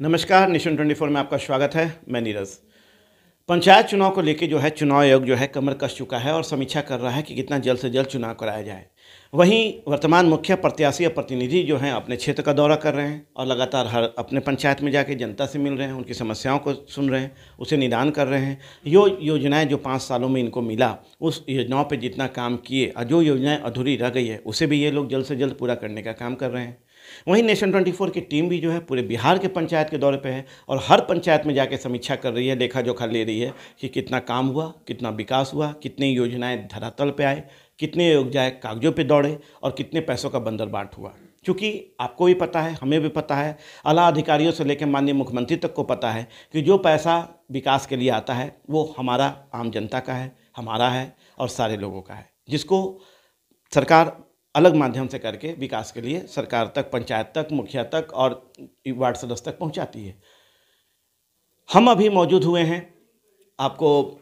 नमस्कार, नेशन 24 में आपका स्वागत है। मैं नीरज। पंचायत चुनाव को लेकर जो है चुनाव आयोग जो है कमर कस चुका है और समीक्षा कर रहा है कि कितना जल्द से जल्द चुनाव कराया जाए। वहीं वर्तमान मुखिया प्रत्याशी या प्रतिनिधि जो हैं अपने क्षेत्र का दौरा कर रहे हैं और लगातार हर अपने पंचायत में जाके जनता से मिल रहे हैं, उनकी समस्याओं को सुन रहे हैं, उसे निदान कर रहे हैं। योजनाएं जो 5 सालों में इनको मिला, उस योजनाओं पर जितना काम किए और जो योजनाएं अधूरी रह गई है उसे भी ये लोग जल्द से जल्द पूरा करने का काम कर रहे हैं। वहीं नेशन 24 की टीम भी जो है पूरे बिहार के पंचायत के दौरे पे है और हर पंचायत में जाके समीक्षा कर रही है, लेखा जोखा ले रही है कि कितना काम हुआ, कितना विकास हुआ, कितनी योजनाएं धरातल पे आए, कितने योजनाएं कागजों पे दौड़े और कितने पैसों का बंदरबाट हुआ। क्योंकि आपको भी पता है, हमें भी पता है, आला अधिकारियों से लेकर माननीय मुख्यमंत्री तक को पता है कि जो पैसा विकास के लिए आता है वो हमारा आम जनता का है, हमारा है और सारे लोगों का है, जिसको सरकार अलग माध्यम से करके विकास के लिए सरकार तक, पंचायत तक, मुखिया तक और वार्ड सदस्य तक पहुंचाती है। हम अभी मौजूद हुए हैं आपको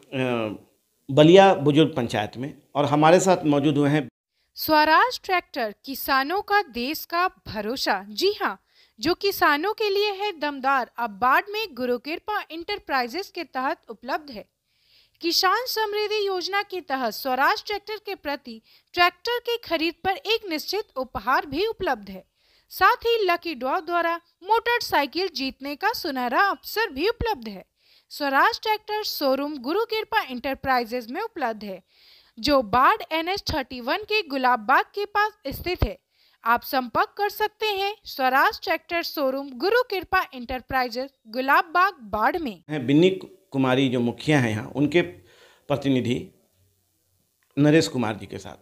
बलिया बुजुर्ग पंचायत में और हमारे साथ मौजूद हुए हैं स्वराज ट्रैक्टर, किसानों का देश का भरोसा। जी हाँ, जो किसानों के लिए है दमदार, अब बाढ़ में गुरु कृपा इंटरप्राइजेस के तहत उपलब्ध है। किसान समृद्धि योजना के तहत स्वराज ट्रैक्टर के प्रति ट्रैक्टर की खरीद पर एक निश्चित उपहार भी उपलब्ध है। साथ ही लकी ड्रॉ द्वारा मोटरसाइकिल जीतने का सुनहरा अवसर भी उपलब्ध है। स्वराज ट्रैक्टर शोरूम गुरु कृपा इंटरप्राइजेस में उपलब्ध है, जो बाढ़ NH 31 के गुलाब बाग के पास स्थित है। आप संपर्क कर सकते हैं स्वराज ट्रैक्टर शोरूम गुरु कृपा इंटरप्राइजेस, गुलाब बाग, बाढ़ में। बिन्नी कुमारी जो मुखिया हैं यहाँ, उनके प्रतिनिधि नरेश कुमार जी के साथ।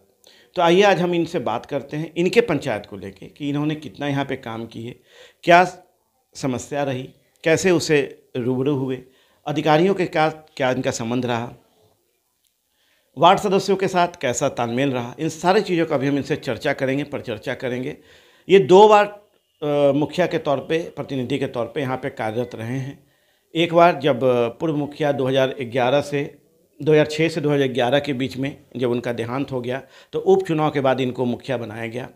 तो आइए आज हम इनसे बात करते हैं इनके पंचायत को लेके कि इन्होंने कितना यहाँ पे काम किए, क्या समस्या रही, कैसे उसे रूबरू हुए, अधिकारियों के क्या इनका संबंध रहा, वार्ड सदस्यों के साथ कैसा तालमेल रहा। इन सारी चीज़ों का भी हम इनसे चर्चा करेंगे, परिचर्चा करेंगे। ये 2 बार मुखिया के तौर पे, प्रतिनिधि के तौर पे यहाँ पे कार्यरत रहे हैं। एक बार जब पूर्व मुखिया 2006 से 2011 के बीच में जब उनका देहांत हो गया तो उपचुनाव के बाद इनको मुखिया बनाया गया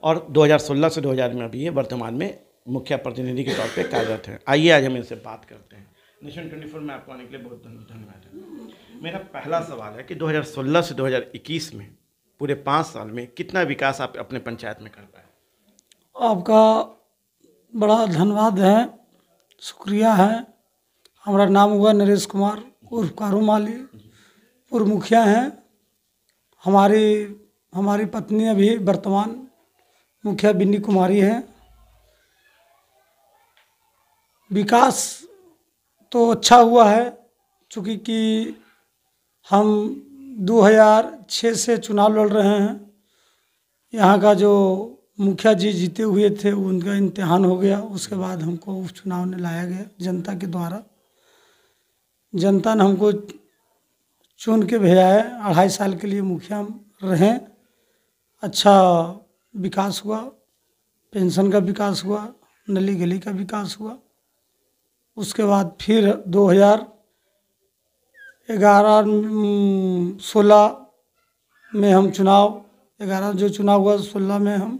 और 2016 से 2000 में अभी ये वर्तमान में मुखिया प्रतिनिधि के तौर पे कार्यरत हैं। आइए आज हम इनसे बात करते हैं। नेशन 24 में आपको आने के लिए बहुत धन्यवाद है। मेरा पहला सवाल है कि 2016 से 2021 में पूरे 5 साल में कितना विकास आप अपने पंचायत में कर पाए? आपका बड़ा धन्यवाद है, शुक्रिया है। हमारा नाम हुआ नरेश कुमार उर्फ कारू माली, पूर्व मुखिया हैं। हमारी पत्नी अभी वर्तमान मुखिया बिन्नी कुमारी है। विकास तो अच्छा हुआ है, चूँकि कि हम 2006 से चुनाव लड़ रहे हैं। यहाँ का जो मुखिया जी जीते हुए थे उनका इम्तिहान हो गया, उसके बाद हमको उपचुनाव में लाया गया जनता के द्वारा। जनता ने हमको चुन के भेजा है, 2.5 साल के लिए मुखिया रहें। अच्छा विकास हुआ, पेंशन का विकास हुआ, नली गली का विकास हुआ। उसके बाद फिर 2016 में हम 11 जो चुनाव हुआ, 16 में हम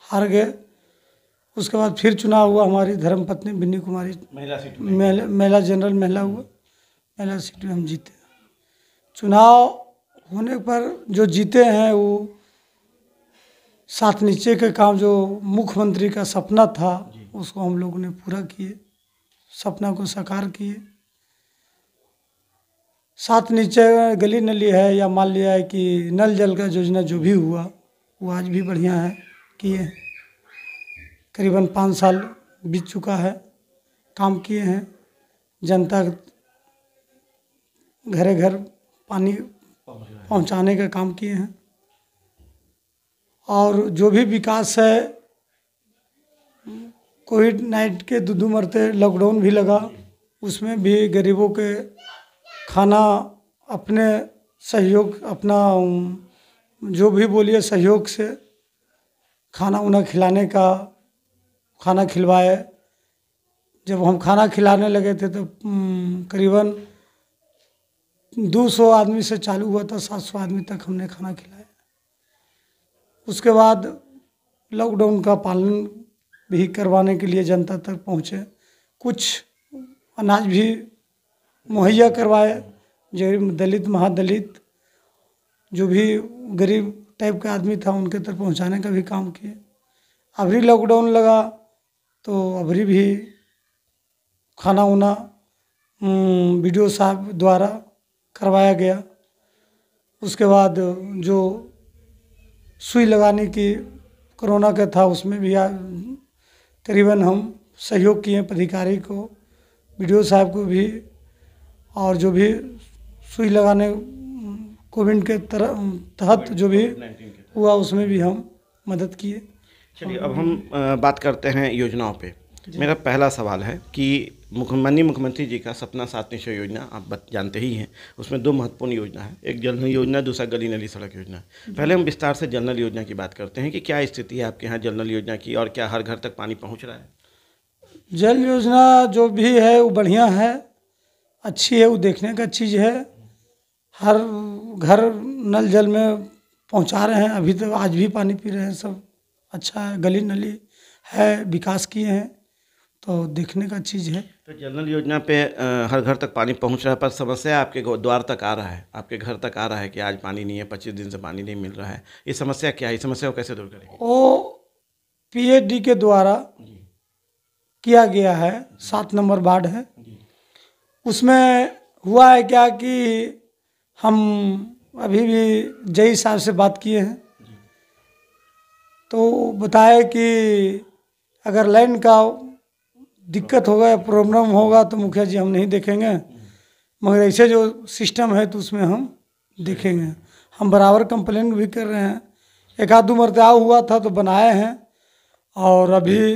हार गए। उसके बाद फिर चुनाव हुआ, हमारी धर्मपत्नी बिन्नी कुमारी महिला सीट महिला जनरल महिला हुआ, महिला सीट में हम जीते। चुनाव होने पर जो जीते हैं वो 7 नीचे के काम, जो मुख्यमंत्री का सपना था उसको हम लोगों ने पूरा किए, सपना को साकार किए। 7 नीचे गली नली है, या मान लिया है कि नल जल का योजना जो भी हुआ वो आज भी बढ़िया है, किए हैं। करीबन 5 साल बीत चुका है, काम किए हैं। जनता घरे घर पानी पहुंचाने का काम किए हैं। और जो भी विकास है, कोविड-19 के 2 मरते लॉकडाउन भी लगा, उसमें भी गरीबों के खाना अपने सहयोग, अपना जो भी बोलिए सहयोग से खाना उन्हें खिलाने का, खाना खिलवाए। जब हम खाना खिलाने लगे थे तो करीबन 200 आदमी से चालू हुआ था, 700 आदमी तक हमने खाना खिलाया। उसके बाद लॉकडाउन का पालन भी करवाने के लिए जनता तक पहुँचे। कुछ अनाज भी मुहैया करवाए, जो दलित महादलित जो भी गरीब टाइप का आदमी था उनके तक पहुंचाने का भी काम किए। अभी लॉकडाउन लगा तो अभी भी खाना उना बीडीओ साहब द्वारा करवाया गया। उसके बाद जो सुई लगाने की कोरोना का था उसमें भी करीबन हम सहयोग किए पदाधिकारी को, बीडीओ साहब को भी, और जो भी सुई लगाने कोविड के तहत जो भी हुआ उसमें भी हम मदद किए। चलिए अब हम बात करते हैं योजनाओं पे। मेरा पहला सवाल है कि माननीय मुख्यमंत्री जी का सपना साथ निश्चय योजना आप जानते ही हैं, उसमें 2 महत्वपूर्ण योजना है, एक जल नल योजना, दूसरा गली नली सड़क योजना। पहले हम विस्तार से जल नल योजना की बात करते हैं कि क्या स्थिति है आपके यहाँ जल नल योजना की और क्या हर घर तक पानी पहुँच रहा है? जल योजना जो भी है वो बढ़िया है, अच्छी है, वो देखने का चीज़ है। हर घर नल जल में पहुंचा रहे हैं, अभी तो आज भी पानी पी रहे हैं सब, अच्छा है। गली नली है, विकास किए हैं, तो देखने का चीज़ है। तो जल नल योजना पे हर घर तक पानी पहुंच रहा है, पर समस्या आपके द्वार तक आ रहा है, आपके घर तक आ रहा है कि आज पानी नहीं है, 25 दिन से पानी नहीं मिल रहा है। ये समस्या क्या है? इस समस्या को कैसे दूर करेंगे? वो पीएचडी के द्वारा किया गया है, 7 नंबर वार्ड है, उसमें हुआ है क्या कि हम अभी भी जई साहब से बात किए हैं तो बताए कि अगर लाइन का दिक्कत होगा या प्रॉब्लम होगा तो मुखिया जी हम नहीं देखेंगे, मगर ऐसे जो सिस्टम है तो उसमें हम देखेंगे। हम बराबर कंप्लेन भी कर रहे हैं, एक आध 2 मरतबा हुआ था तो बनाए हैं, और अभी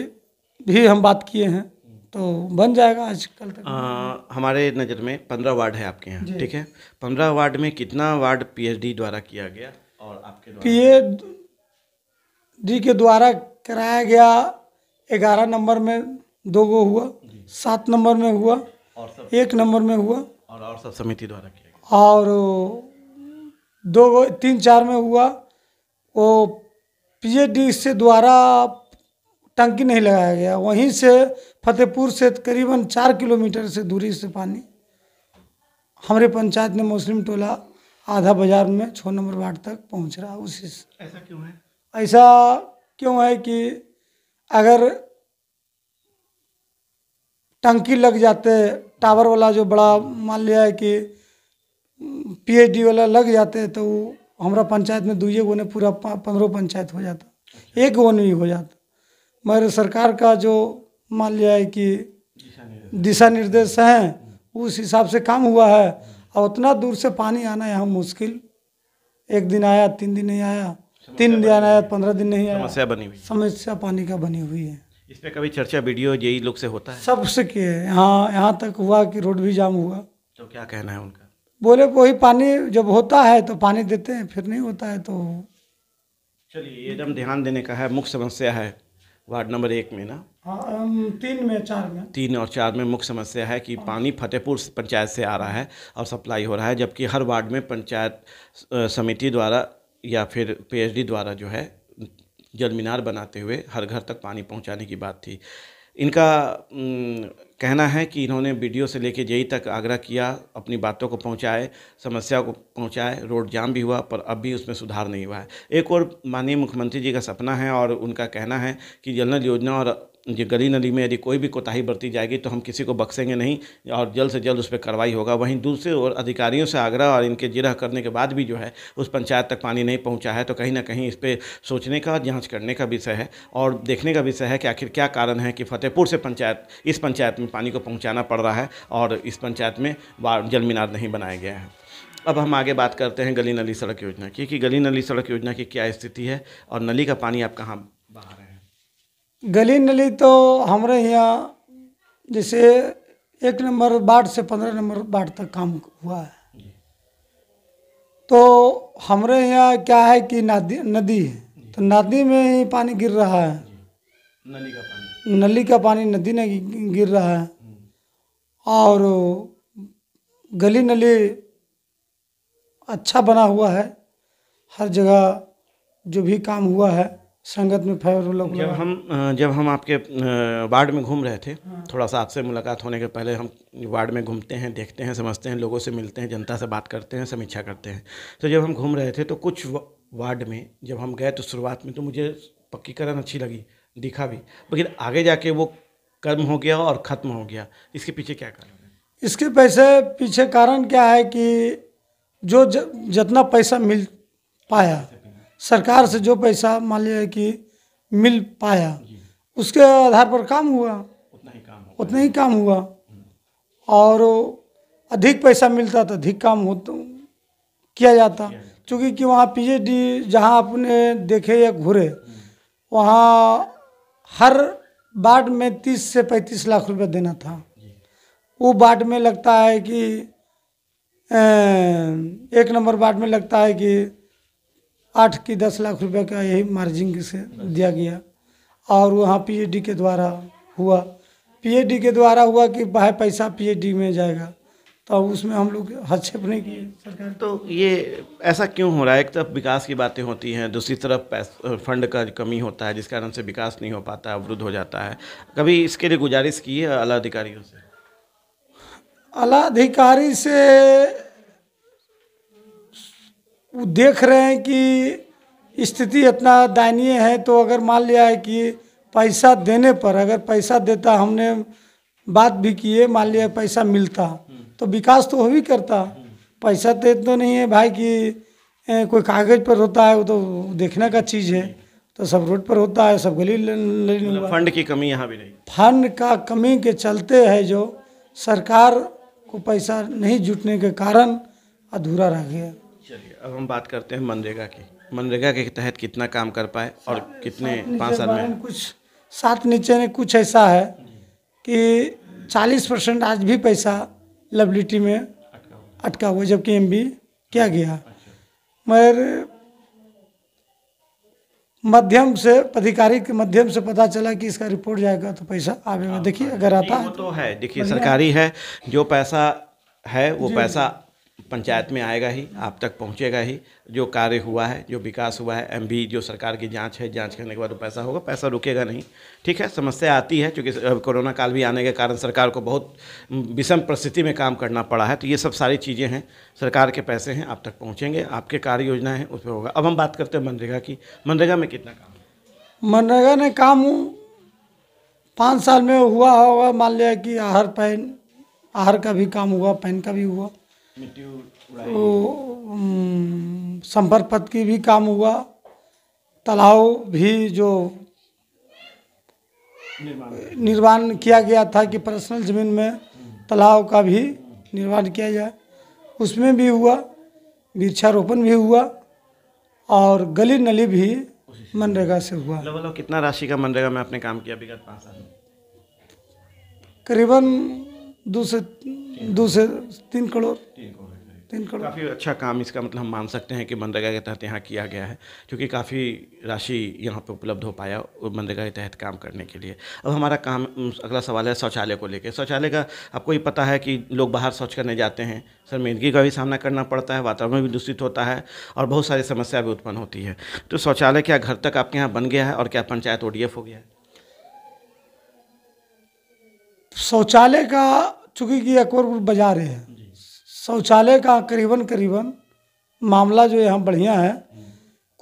भी हम बात किए हैं तो बन जाएगा आज कल तक। हमारे नज़र में 15 वार्ड है आपके यहाँ, ठीक है? 15 वार्ड में कितना वार्ड पीएचडी द्वारा किया गया और आपके द्वारा? पीएचडी के द्वारा कराया गया 11 नंबर में 2 गो हुआ, 7 नंबर में हुआ, और 1 नंबर में हुआ, और सब समिति द्वारा किया गया, और 2 गो 3-4 में हुआ। वो पीएचडी से द्वारा टंकी नहीं लगाया गया, वहीं से फतेहपुर से करीबन 4 किलोमीटर से दूरी से पानी हमारे पंचायत में मुस्लिम टोला आधा बाजार में 6 नंबर वार्ड तक पहुंच रहा है। उसी से ऐसा क्यों है? ऐसा क्यों है कि अगर टंकी लग जाते, टावर वाला जो बड़ा मान लिया है कि पीएचडी वाला लग जाते तो वो हमारा पंचायत में 2 गो ने पूरा 15 पंचायत हो जाता, 1 गो नहीं हो जाता। मगर सरकार का जो मान लिया है कि दिशा निर्देश हैं उस हिसाब से काम हुआ है, और उतना दूर से पानी आना यहाँ मुश्किल, 1 दिन आया, 3 दिन नहीं आया, 3 दिन आया, 15 दिन नहीं आया, समस्या बनी हुई, समस्या पानी का बनी हुई है। इस पे कभी चर्चा वीडियो जेई लोग से होता है? सबसे किए, यहाँ तक हुआ कि रोड भी जाम हुआ, तो क्या कहना है उनका? बोले वही पानी जब होता है तो पानी देते हैं, फिर नहीं होता है तो। चलिए एकदम ध्यान देने का है। मुख्य समस्या है वार्ड नंबर 1 में ना, हाँ 3 में 4 में 3 और 4 में मुख्य समस्या है कि पानी फतेहपुर पंचायत से आ रहा है और सप्लाई हो रहा है, जबकि हर वार्ड में पंचायत समिति द्वारा या फिर पीएचडी द्वारा जो है जल मीनार बनाते हुए हर घर तक पानी पहुंचाने की बात थी। इनका कहना है कि इन्होंने वीडियो से लेके जेई तक आग्रह किया, अपनी बातों को पहुंचाए, समस्या को पहुंचाए, रोड जाम भी हुआ पर अब भी उसमें सुधार नहीं हुआ है। एक और माननीय मुख्यमंत्री जी का सपना है और उनका कहना है कि जल नल योजना और ये गली नली में यदि कोई भी कोताही बरती जाएगी तो हम किसी को बख्शेंगे नहीं और जल्द से जल्द उस पर कार्रवाई होगा। वहीं दूसरे ओर अधिकारियों से आग्रह और इनके जिरह करने के बाद भी जो है उस पंचायत तक पानी नहीं पहुंचा है, तो कहीं ना कहीं इस पर सोचने का, जांच करने का विषय है और देखने का विषय है कि आखिर क्या कारण है कि फतेहपुर से इस पंचायत में पानी को पहुँचाना पड़ रहा है और इस पंचायत में जल मीनार नहीं बनाया गया है। अब हम आगे बात करते हैं गली नली सड़क योजना की कि गली नली सड़क योजना की क्या स्थिति है और नली का पानी आप कहाँ बहा रहे हैं? गली नली तो हमारे यहाँ जैसे 1 नंबर वार्ड से 15 नंबर वार्ड तक काम हुआ है, तो हमारे यहाँ क्या है कि नदी है, तो नदी में ही पानी गिर रहा है, नली का पानी नदी में गिर रहा है। और गली नली अच्छा बना हुआ है, हर जगह जो भी काम हुआ है संगत में फेवरेबल जब हम आपके वार्ड में घूम रहे थे, थोड़ा सा आपसे मुलाकात होने के पहले हम वार्ड में घूमते हैं, देखते हैं, समझते हैं, लोगों से मिलते हैं, जनता से बात करते हैं, समीक्षा करते हैं। तो जब हम घूम रहे थे तो कुछ वार्ड में जब हम गए तो शुरुआत में तो मुझे पक्कीकरण अच्छी लगी, दिखा भी, लेकिन आगे जाके वो कम हो गया और ख़त्म हो गया। इसके पीछे क्या कारण है? इसके पीछे कारण क्या है कि जो जितना पैसा मिल पाया सरकार से, जो पैसा मान लिया कि मिल पाया, उसके आधार पर काम हुआ, उतना ही काम हुआ। और अधिक पैसा मिलता तो अधिक काम होता किया जाता, क्योंकि कि वहाँ पीएचडी जहाँ आपने देखे या घूरे, वहाँ हर वार्ड में 30 से 35 लाख रुपए देना था। वो वार्ड में लगता है कि 1 नंबर वार्ड में लगता है कि 8 की 10 लाख रुपए का यही मार्जिन से दिया गया। और वहाँ पीएचडी के द्वारा हुआ, पीएचडी के द्वारा हुआ कि भाई पैसा पीएचडी में जाएगा, तो उसमें हम लोग हस्तक्षेप नहीं किए सरकार। तो ये ऐसा क्यों हो रहा है? एक तरफ विकास की बातें होती हैं, दूसरी तरफ फंड का कमी होता है, जिस कारण से विकास नहीं हो पाता, अवरुद्ध हो जाता है। कभी इसके लिए गुजारिश की है आला अधिकारियों से? आला अधिकारी से वो देख रहे हैं कि स्थिति इतना दयनीय है, तो अगर मान लिया है कि पैसा देने पर, अगर पैसा देता, हमने बात भी किए, मान लिया पैसा मिलता तो विकास तो हो भी करता। पैसा तो नहीं है भाई कि कोई कागज पर होता है, वो तो देखने का चीज़ है। तो सब रोड पर होता है, सब गली मतलब फंड की कमी यहाँ भी नहीं, फंड का कमी के चलते है, जो सरकार को पैसा नहीं जुटने के कारण अधूरा रह गया। चलिए अब हम बात करते हैं मनरेगा की। मनरेगा के तहत कितना काम कर पाए और कितने 5 साल में? कुछ 7 नीचे में कुछ ऐसा है कि 40% आज भी पैसा लायबिलिटी में अटका हुआ, जबकि एमबी किया गया। मगर माध्यम से, अधिकारी के माध्यम से पता चला कि इसका रिपोर्ट जाएगा तो पैसा आएगा। देखिए अगर आता है तो है, देखिए सरकारी है, जो पैसा है वो पैसा पंचायत में आएगा ही, आप तक पहुंचेगा ही। जो कार्य हुआ है, जो विकास हुआ है, एमबी जो सरकार की जांच है, जांच करने के बाद वो पैसा होगा, पैसा रुकेगा नहीं। ठीक है, समस्या आती है क्योंकि कोरोना काल भी आने के कारण सरकार को बहुत विषम परिस्थिति में काम करना पड़ा है। तो ये सब सारी चीज़ें हैं, सरकार के पैसे हैं, आप तक पहुँचेंगे, आपके कार्य योजनाएँ हैं, उस पर होगा। अब हम बात करते हैं मनरेगा की। मनरेगा में कितना काम है? मनरेगा ने काम 5 साल में हुआ होगा, मान लिया कि आहर का भी काम हुआ, पैन का भी हुआ, संपर्क पथ की भी काम हुआ, तालाब भी जो निर्माण किया गया था कि पर्सनल ज़मीन में तालाब का भी निर्माण किया जाए, उसमें भी हुआ, वृक्षारोपण भी हुआ, और गली नली भी मनरेगा से हुआ। लगभग कितना राशि का मनरेगा में आपने काम किया विगत 5 साल में? करीबन 2 से 3 करोड़। काफ़ी अच्छा काम, इसका मतलब हम मान सकते हैं कि मनरेगा के तहत यहाँ किया गया है, क्योंकि काफ़ी राशि यहाँ पे उपलब्ध हो पाया मनरेगा के तहत काम करने के लिए। अब हमारा काम, अगला सवाल है शौचालय को लेकर। शौचालय का आपको ही पता है कि लोग बाहर शौच करने जाते हैं, शर्मिंदगी का भी सामना करना पड़ता है, वातावरण भी दूषित होता है और बहुत सारी समस्या भी उत्पन्न होती है। तो शौचालय क्या घर तक आपके यहाँ बन गया है और क्या पंचायत ODF हो गया है? शौचालय का चूँकि कि अकबरपुर बाजार है, शौचालय का करीबन मामला जो यहाँ बढ़िया है।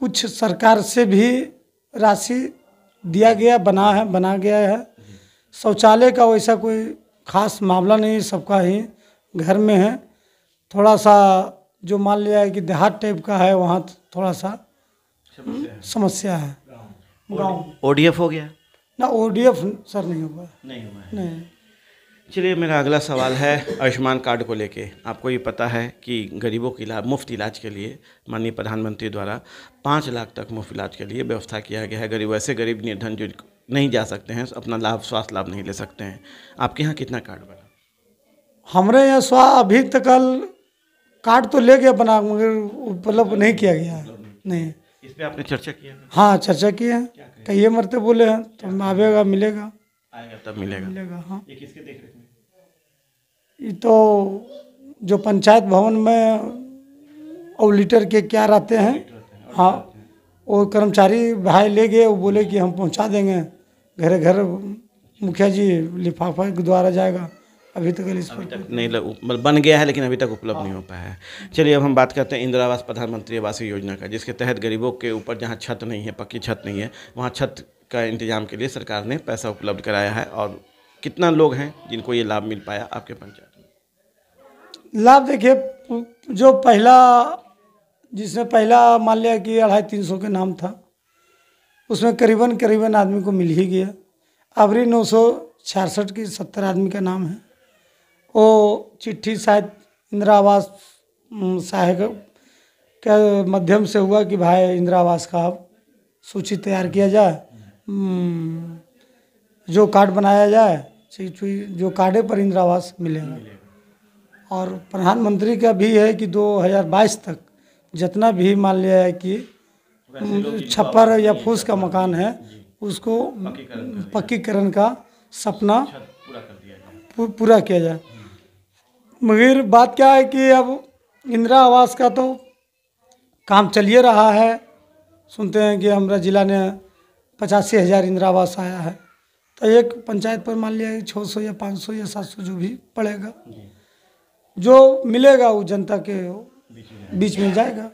कुछ सरकार से भी राशि दिया गया, बना गया है। शौचालय का वैसा कोई खास मामला नहीं, सबका ही घर में है। थोड़ा सा जो मान लिया है कि देहात टाइप का है, वहाँ थोड़ा सा समस्या है। गाँव ODF हो गया ना? ODF सर नहीं हुआ, नहीं। चलिए मेरा अगला सवाल है आयुष्मान कार्ड को लेके। आपको ये पता है कि गरीबों के मुफ्त इलाज के लिए माननीय प्रधानमंत्री द्वारा 5 लाख तक मुफ्त इलाज के लिए व्यवस्था किया गया है। गरीब, वैसे गरीब निर्धन जो नहीं जा सकते हैं, अपना लाभ, स्वास्थ्य लाभ नहीं ले सकते हैं। आपके यहाँ कितना कार्ड बना? हमारे यहाँ अभी तक कार्ड तो ले गया बना, मगर उपलब्ध नहीं किया गया है। नहीं, इस पर आपने चर्चा किया? हाँ चर्चा की है, कई मरते बोले हैं, तो आवेगा, मिलेगा, आएगा तब मिलेगा। हाँ, ये किसके देख रेख में? ये तो जो पंचायत भवन में ऑडिटर के क्या रहते हैं, हाँ वो कर्मचारी भाई ले गए, वो बोले कि हम पहुंचा देंगे घर घर, मुखिया जी लिफाफा के द्वारा जाएगा। अभी तक इस पर तक नहीं मतलब बन गया है लेकिन अभी तक उपलब्ध नहीं हो पाया है। चलिए अब हम बात करते हैं इंदिरा आवास प्रधानमंत्री आवास योजना का, जिसके तहत गरीबों के ऊपर जहां छत नहीं है, पक्की छत नहीं है, वहां छत का इंतजाम के लिए सरकार ने पैसा उपलब्ध कराया है। और कितना लोग हैं जिनको ये लाभ मिल पाया आपके पंचायत में? लाभ देखिए, जो पहला जिसने पहला मान लिया कि 250-300 के नाम था, उसमें करीबन आदमी को मिल ही गया। अबरी 966 की 70 आदमी का नाम है। वो चिट्ठी शायद इंदिरा आवास सहायक के माध्यम से हुआ कि भाई इंदिरा आवास का अब सूची तैयार किया जाए, जो कार्ड बनाया जाए, जो कार्डे पर इंदिरा आवास मिलेगा। और प्रधानमंत्री का भी है कि 2022 तक जितना भी मान लिया है कि छप्पर या फूस का मकान है, उसको पक्कीकरण का सपना पूरा किया जाए। मगर बात क्या है कि अब इंदिरा आवास का तो काम चलिए रहा है। सुनते हैं कि हमारा जिला ने 85,000 इंदिरा आवास आया है, तो एक पंचायत पर मान लिया 600 या 500 या 700 जो भी पड़ेगा, जो मिलेगा वो जनता के बीच में जाएगा।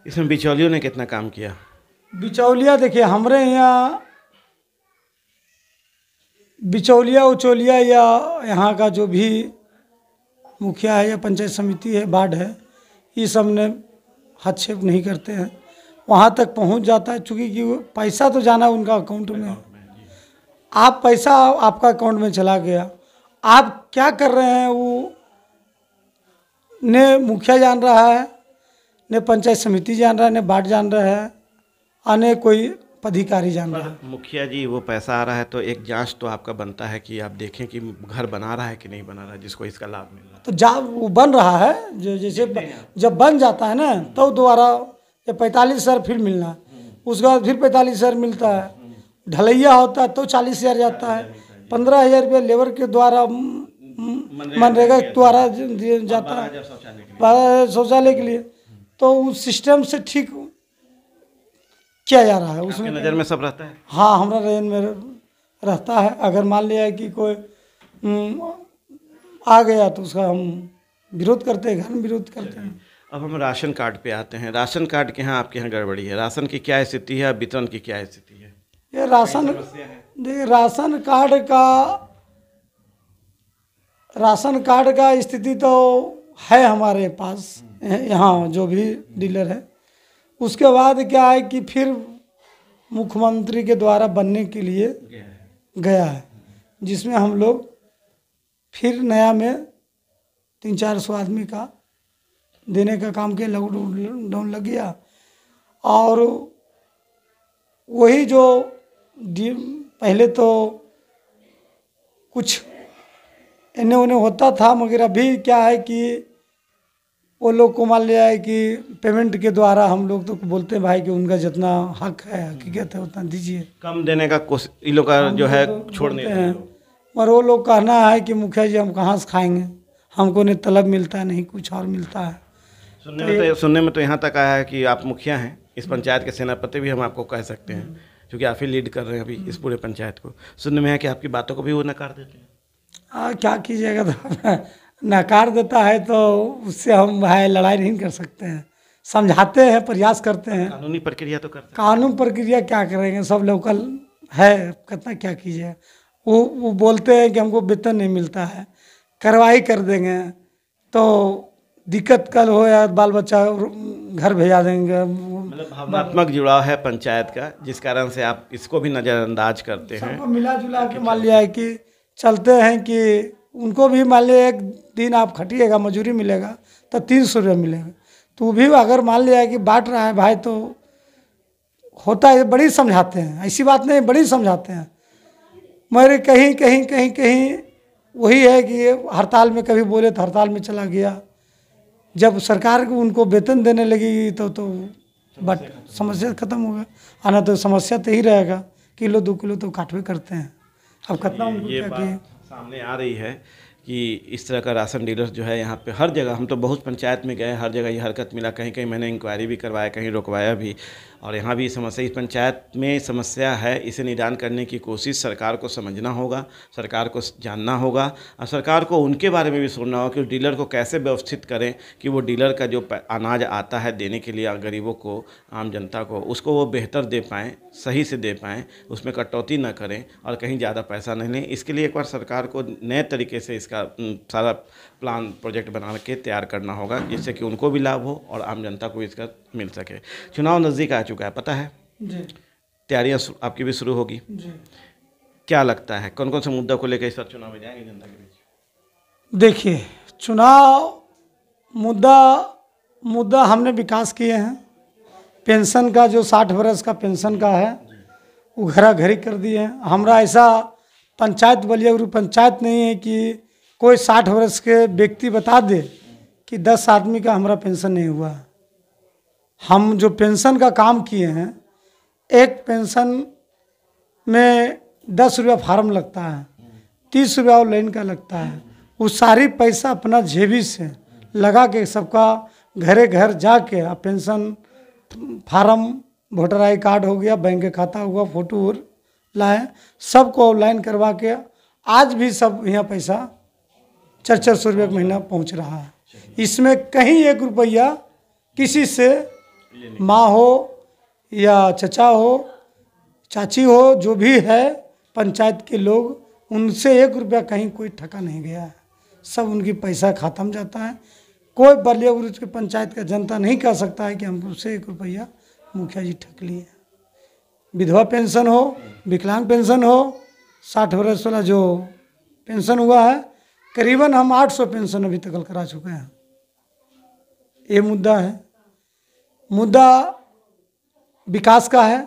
इसमें बिचौलियों ने कितना काम किया? बिचौलिया देखिए, हमारे यहाँ बिचौलिया उचौलिया या यहाँ का जो भी मुखिया है या पंचायत समिति है, वार्ड है, ये सब ने हस्तक्षेप नहीं करते हैं। वहाँ तक पहुँच जाता है, चूँकि कि पैसा तो जाना उनका अकाउंट में। आप पैसा आपका अकाउंट में चला गया, आप क्या कर रहे हैं वो ने मुखिया जान रहा है, ने पंचायत समिति जान रहा है, ने वार्ड जान रहा है, आने कोई पदाधिकारी जान रहा है। मुखिया जी, वो पैसा आ रहा है तो एक जांच तो आपका बनता है कि आप देखें कि घर बना रहा है कि नहीं बना रहा है, जिसको इसका लाभ मिल रहा है। तो वो बन रहा है, जो जैसे जब बन जाता है ना, तो दोबारा ये 45,000 फिर मिलना है, उसके बाद फिर 45,000 मिलता है। ढलैया होता है तो 40,000 जाता है। 15,000 रुपये लेबर के द्वारा मनरेगा के द्वारा जाता है शौचालय के लिए। तो उस सिस्टम से ठीक किया जा रहा है। उसमें नज़र में सब रहता है। हाँ, हमारा रेंज में रहता है। अगर मान लिया कि कोई आ गया तो उसका हम विरोध करते हैं, घर में विरोध करते हैं। अब हम राशन कार्ड पे आते हैं। राशन कार्ड के यहाँ आपके यहाँ गड़बड़ी है, राशन की क्या स्थिति है, वितरण की क्या स्थिति है? ये राशन कार्ड का स्थिति तो है हमारे पास यहाँ, जो भी डीलर है। उसके बाद क्या है कि फिर मुख्यमंत्री के द्वारा बनने के लिए गया है, जिसमें हम लोग फिर नया में 300-400 आदमी का देने का काम किया। लॉकडाउन लग गया और वही जो पहले तो कुछ इन्हें उन्हें होता था, मगर अभी क्या है कि वो लोग को मान लिया है कि पेमेंट के द्वारा हम लोग तो बोलते हैं भाई कि उनका जितना हक है, हकीकत है, उतना दीजिए। कम देने का कोशिश इन लोग का जो है छोड़ने हैं, और वो लोग कहना है कि मुखिया जी हम कहाँ से खाएंगे, हमको नहीं तलब मिलता है, नहीं कुछ और मिलता है। सुनने में तो यहाँ तक आया है कि आप मुखिया हैं, इस पंचायत के सेनापति भी हम आपको कह सकते हैं, क्योंकि आप ही लीड कर रहे हैं अभी इस पूरे पंचायत को। सुनने में है कि आपकी बातों को भी वो नकार देते हैं। क्या कीजिएगा, तो नकार देता है तो उससे हम भाई लड़ाई नहीं कर सकते हैं। समझाते हैं, प्रयास करते हैं। कानूनी प्रक्रिया तो करते हैं। कानून प्रक्रिया क्या करेंगे, सब लोकल है, कितना क्या कीजिए। वो बोलते हैं कि हमको वेतन नहीं मिलता है, कार्रवाई कर देंगे, तो दिक्कत कल हो या बाल बच्चा घर भेजा देंगे। मतलब भावनात्मक जुड़ाव है पंचायत का, जिस कारण से आप इसको भी नज़रअंदाज करते हैं। सबको मिला जुला के मान लिया है कि चलते हैं कि उनको भी मान लिया एक दिन आप खटिएगा, मजूरी मिलेगा तो 300 रुपये मिलेगा। तो भी अगर मान लिया है कि बांट रहा है भाई, तो होता है। बड़ी समझाते हैं, ऐसी बात नहीं, बड़ी समझाते हैं। मेरे कहीं वही है कि हड़ताल में कभी बोले तो हड़ताल में चला गया। जब सरकार को उनको वेतन देने लगेगी तो बट समस्या खत्म होगा। आना तो समस्या तो ही रहेगा, किलो 2 किलो तो काटवे करते हैं। अब कितना उनको ये क्या बात सामने आ रही है कि इस तरह का राशन डीलर जो है यहाँ पे हर जगह, हम तो बहुत पंचायत में गए, हर जगह ये हरकत मिला, कहीं कहीं मैंने इंक्वायरी भी करवाया, कहीं रुकवाया भी, और यहाँ भी समस्या, इस पंचायत में समस्या है। इसे निदान करने की कोशिश सरकार को समझना होगा, सरकार को जानना होगा, और सरकार को उनके बारे में भी सोचना होगा कि उस डीलर को कैसे व्यवस्थित करें कि वो डीलर का जो अनाज आता है देने के लिए गरीबों को, आम जनता को, उसको वो बेहतर दे पाएँ, सही से दे पाएँ, उसमें कटौती न करें और कहीं ज़्यादा पैसा नहीं लें। इसके लिए एक बार सरकार को नए तरीके से इसका सारा प्लान प्रोजेक्ट बना के तैयार करना होगा, जिससे कि उनको भी लाभ हो और आम जनता को इसका मिल सके। चुनाव नज़दीक आ चुका है, पता है जी तैयारियां आपकी भी शुरू होगी। जी। क्या लगता है कौन कौन से मुद्दों को लेकर इस बार चुनाव में जाएंगे जनता के बीच? देखिए, चुनाव मुद्दा हमने विकास किए हैं। पेंशन का जो 60 वर्ष का पेंशन का है वो घरा घरी कर दिए हैं। हमारा ऐसा पंचायत बलिया ग्रुप पंचायत नहीं है कि कोई 60 वर्ष के व्यक्ति बता दे कि 10 आदमी का हमारा पेंशन नहीं हुआ है। हम जो पेंशन का काम किए हैं, एक पेंशन में 10 रुपया फार्म लगता है, 30 रुपया ऑनलाइन का लगता है। वो सारी पैसा अपना जेबी से लगा के सबका घरे घर जाके pension form, voter I card हो गया, बैंक का खाता हुआ, फोटो लाए, सबको ऑनलाइन करवा के आज भी सब यहाँ पैसा 400 रुपये का महीना पहुँच रहा है। इसमें कहीं 1 रुपया किसी से, माँ हो या चचा हो, चाची हो, जो भी है पंचायत के लोग, उनसे 1 रुपया कहीं कोई ठका नहीं गया है। सब उनकी पैसा खाता में जाता है। कोई बलिया ग्रुप की पंचायत का जनता नहीं कह सकता है कि हमसे 1 रुपया मुखिया जी ठग लिए। विधवा पेंशन हो, विकलांग पेंशन हो, 60 वर्ष वाला जो पेंशन हुआ है, करीबन हम 800 पेंशन अभी तक करा चुके हैं। ये मुद्दा है। मुद्दा विकास का है।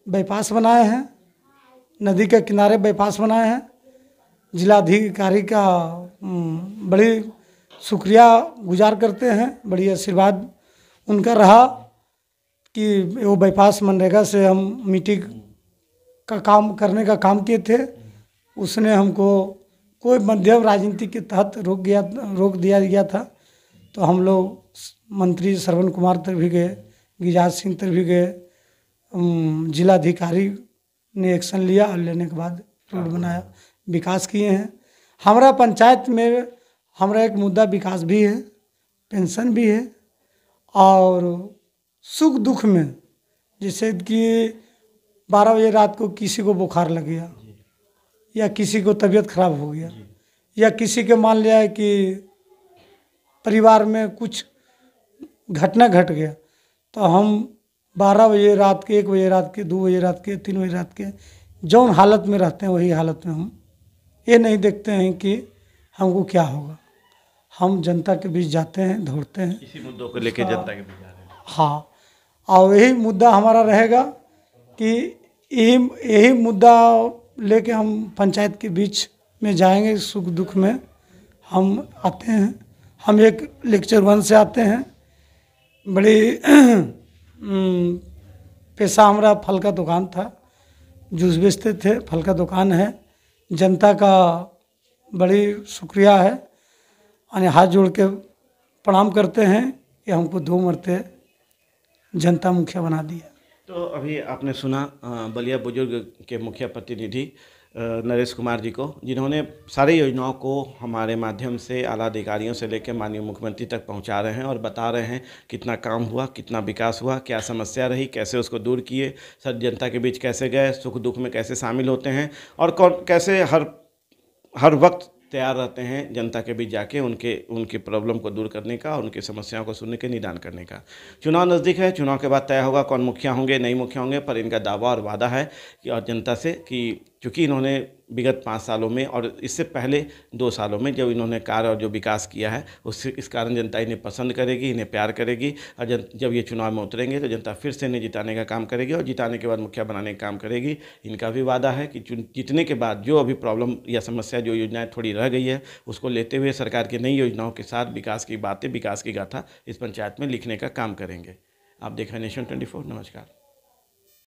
बाईपास बनाए हैं, नदी के किनारे बाईपास बनाए हैं। जिलाधिकारी का बड़ी शुक्रिया गुजार करते हैं, बड़ी आशीर्वाद उनका रहा कि वो बाईपास मनरेगा से हम मिट्टी का काम करने का काम किए थे। उसने हमको कोई मध्यम राजनीति के तहत रोक दिया गया था। तो हम लोग मंत्री श्रवण कुमार तक भी गए, गिरिराज सिंह तक भी गए। जिलाधिकारी ने एक्शन लिया और लेने के बाद रोड बनाया, विकास किए हैं। हमारा पंचायत में हमारा एक मुद्दा विकास भी है, पेंशन भी है, और सुख दुख में, जैसे कि 12 बजे रात को किसी को बुखार लग गया, या किसी को तबीयत खराब हो गया, या किसी के मान लिया है कि परिवार में कुछ घटना घट गया, तो हम 12 बजे रात के, 1 बजे रात के, 2 बजे रात के, 3 बजे रात के, जौन हालत में रहते हैं वही हालत में हम ये नहीं देखते हैं कि हमको क्या होगा। हम जनता के बीच जाते हैं, दौड़ते हैं, इसी मुद्दों को लेकर जनता के बीच जा रहे हैं। हाँ, और यही मुद्दा हमारा रहेगा कि यही मुद्दा लेके हम पंचायत के बीच में जाएंगे। सुख दुख में हम आते हैं। हम एक लेक्चर 1 से आते हैं। बड़ी पैसा, हमारा फल का दुकान था, जूस बेचते थे, फल का दुकान है। जनता का बड़ी शुक्रिया है, यानी हाथ जोड़ के प्रणाम करते हैं कि हमको 2 मरते जनता मुखिया बना दिया। तो अभी आपने सुना बलिया बुजुर्ग के मुखिया प्रतिनिधि नरेश कुमार जी को, जिन्होंने सारी योजनाओं को हमारे माध्यम से आला अधिकारियों से लेकर माननीय मुख्यमंत्री तक पहुंचा रहे हैं और बता रहे हैं कितना काम हुआ, कितना विकास हुआ, क्या समस्या रही, कैसे उसको दूर किए, सर जनता के बीच कैसे गए, सुख दुख में कैसे शामिल होते हैं, और कौन कैसे हर वक्त तैयार रहते हैं जनता के बीच जाके उनकी प्रॉब्लम को दूर करने का और उनकी समस्याओं को सुनने के, निदान करने का। चुनाव नज़दीक है, चुनाव के बाद तय होगा कौन मुखिया होंगे, नहीं मुखिया होंगे, पर इनका दावा और वादा है कि और जनता से कि चूँकि इन्होंने विगत 5 सालों में और इससे पहले 2 सालों में जब इन्होंने कार्य और जो विकास किया है, उससे इस कारण जनता इन्हें पसंद करेगी, इन्हें प्यार करेगी, और जब ये चुनाव में उतरेंगे तो जनता फिर से इन्हें जिताने का काम करेगी और जिताने के बाद मुखिया बनाने का काम करेगी। इनका भी वादा है कि जीतने के बाद जो अभी प्रॉब्लम या समस्या, जो योजनाएं थोड़ी रह गई है, उसको लेते हुए सरकार की नई योजनाओं के साथ विकास की बातें, विकास की गाथा इस पंचायत में लिखने का काम करेंगे। आप देख रहे हैं नेशन 24। नमस्कार।